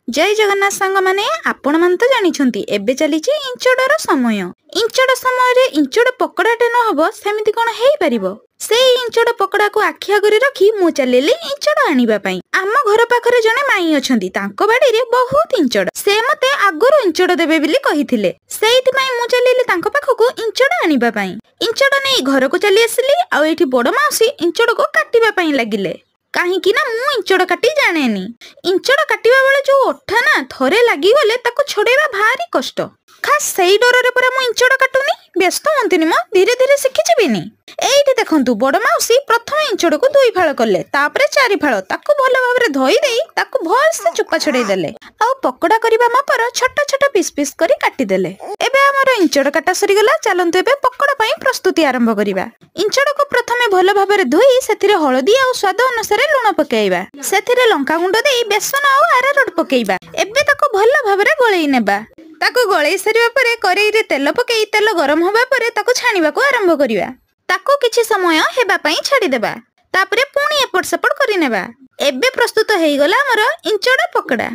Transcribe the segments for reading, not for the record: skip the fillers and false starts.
जय जगन्नाथ सांग माने आपण मान तो जानिछंती एबे चलीची इंचड़र समय। इंचड़ समय रे इंचड़ पकड़ाटे न हबो सेमिति कोन हेई परिबो। से इंचड़ पकड़ा को आखि आगरे रखी मु चलेली इंचड़ आनिबा पई। आम घर पाखरे जने माई अछंती तांको बाड़ी रे बहुत इंचड़। से मते आगरो इंचड़ देबे बिली कहिथिले। सेइति पई मु चलेली तांको पाखको इंचड़ आनिबा पई। इंचड़ नै घर को चली आसिली आ एठी बड़ माउसी इंचड़ को काटिबा पई लागिले। काहेकि ना मु इंचड़ काटी जानेनी। इंचड़ काटिबा बेले जो ओठा ना थरे लागी गले ताको छोड़ेबा भारी कष्ट। खास सेई डररे परा मु इंचड़ काटुनी। व्यस्त हंतिनी म धीरे धीरे शिखि जिबिनी। एइठी देखंतु बड़ माउसी प्रथम इंचड़ को दुई फाळ करले तापरे चारि फाळ ताको भलो भाबरे धोई देई ताको भल से चुपा छड़ेई देले आ पकोड़ा करिबा मापर छोटा छोटा पीस पीस करी काटी देले। एबे हमर इंचड़ काटा सरी गला। चलंतु एबे पकोड़ा पई प्रस्तुति आरंभ करिबा। इंचड़ को प्रथमे भलो भाबरे धोई सेथिरे हळदी आ स्वाद अनुसार लूण पकेइबा। सेथिरे लंका गुंड देई बेसन आ अरारोट पकेइबा। एबे ताको भलो भाबरे गळेई नेबा। ताको गळेई सरिबा परे करेई रे तेल पकेई तेल गरम होबा परे ताको छानिबा को आरंभ करिबा। ताको किछि समय हेबा पई छाडी देबा। तापरे पुणी एपट सेपट करि नेबा। एबे प्रस्तुत हेई गला हमर इंचड़ पकोड़ा।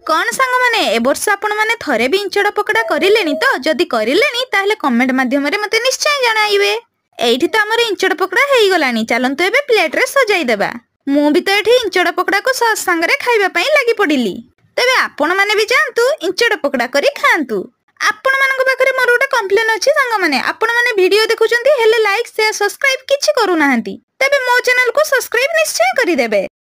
कोन सांग माने ए वर्ष आपण माने थरे भी इंचड़ पकोड़ा करिलेनी तो जदी करिलेनी ताहले कमेंट माध्यम रे मते निश्चय जणाइबे। एइठी तो हमर इंचड़ पकोड़ा हेई गलानी। चलंतु एबे प्लेट रे सजाई देबा। मु भी तो एठी इंचड़ पकोड़ा को सॉस संग रे खाइबा पई लागि पडिली। तबे आपण माने भी जानतु इंचड़ पकोड़ा करी खांतु। आपण मानक पाखरे मोर गोटे कंप्लेन अछि सांग माने आपण माने वीडियो देखुचंती हेले लाइक शेयर सब्सक्राइब किछि करू नाहंती। तबे मो चैनल को सब्सक्राइब निश्चय करी देबे।